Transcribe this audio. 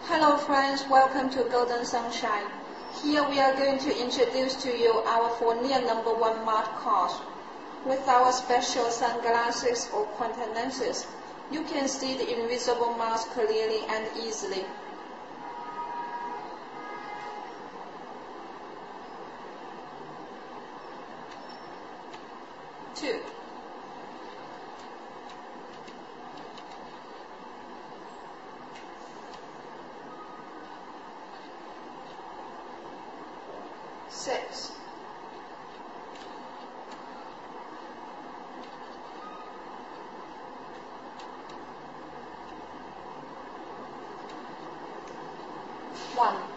Hello friends, welcome to Golden Sunshine. Here we are going to introduce to you our Fournier number 1 matte course. With our special sunglasses or contact lenses, you can see the invisible mask clearly and easily. Two. Six. One.